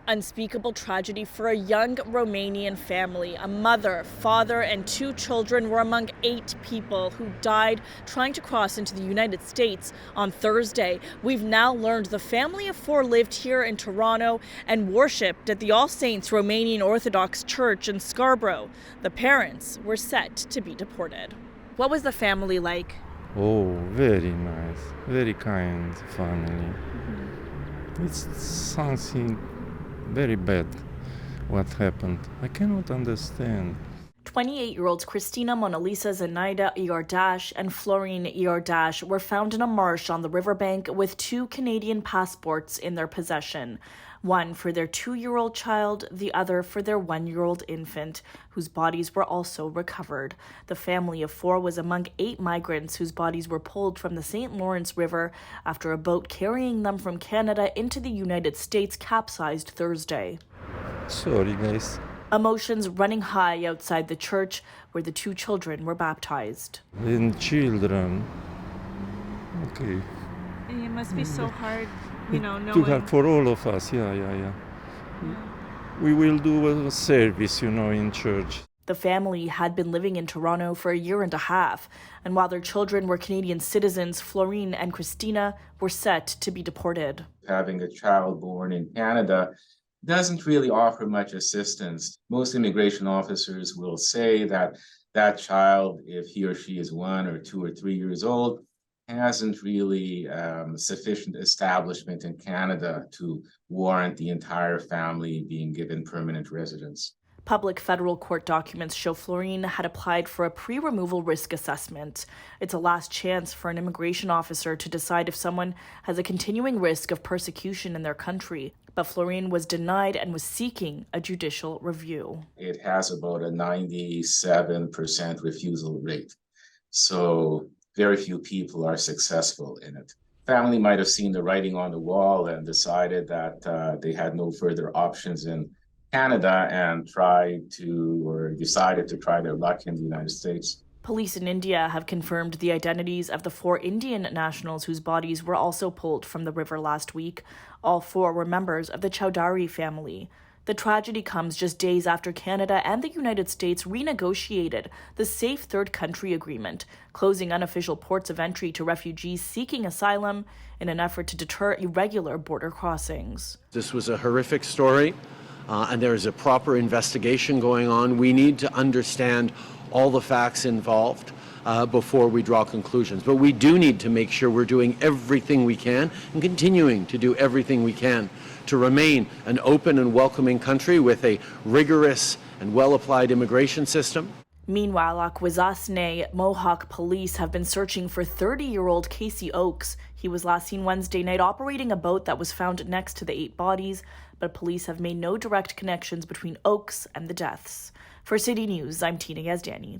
Unspeakable tragedy for a young Romanian family. A mother, father, and 2 children were among 8 people who died trying to cross into the United States on Thursday. We've now learned the family of 4 lived here in Toronto and worshipped at the All Saints Romanian Orthodox Church in Scarborough. The parents were set to be deported. What was the family like? Oh, very nice, very kind family. It's something very bad what happened. I cannot understand. 28-year-olds Christina Mona Lisa Zenaida Iordache and Florine Iordache were found in a marsh on the riverbank with 2 Canadian passports in their possession. One for their 2-year-old child, the other for their 1-year-old infant, whose bodies were also recovered. The family of 4 was among 8 migrants whose bodies were pulled from the St. Lawrence River after a boat carrying them from Canada into the United States capsized Thursday. Sorry, guys. Emotions running high outside the church where the 2 children were baptized. And children. Okay. It must be so hard, Too knowing. hard for all of us. Yeah. We will do a service, in church. The family had been living in Toronto for a year and a half, and while their children were Canadian citizens, Florine and Christina were set to be deported. Having a child born in Canada doesn't really offer much assistance. Most immigration officers will say that that child, if he or she is 1 or 2 or 3 years old, hasn't really sufficient establishment in Canada to warrant the entire family being given permanent residence. Public federal court documents show Florine had applied for a pre-removal risk assessment. It's a last chance for an immigration officer to decide if someone has a continuing risk of persecution in their country. But Florine was denied and was seeking a judicial review. It has about a 97% refusal rate. So very few people are successful in it. Family might have seen the writing on the wall and decided that they had no further options in Canada and decided to try their luck in the United States. Police in India have confirmed the identities of the 4 Indian nationals whose bodies were also pulled from the river last week. All 4 were members of the Chowdhury family. The tragedy comes just days after Canada and the United States renegotiated the Safe Third Country Agreement, closing unofficial ports of entry to refugees seeking asylum in an effort to deter irregular border crossings. This was a horrific story, and there is a proper investigation going on. We need to understand all the facts involved before we draw conclusions. But we do need to make sure we're doing everything we can and continuing to do everything we can to remain an open and welcoming country with a rigorous and well-applied immigration system. Meanwhile, Akwesasne Mohawk police have been searching for 30-year-old Casey Oakes. He was last seen Wednesday night operating a boat that was found next to the 8 bodies, but police have made no direct connections between Oakes and the deaths. For City News, I'm Tina Yazdani.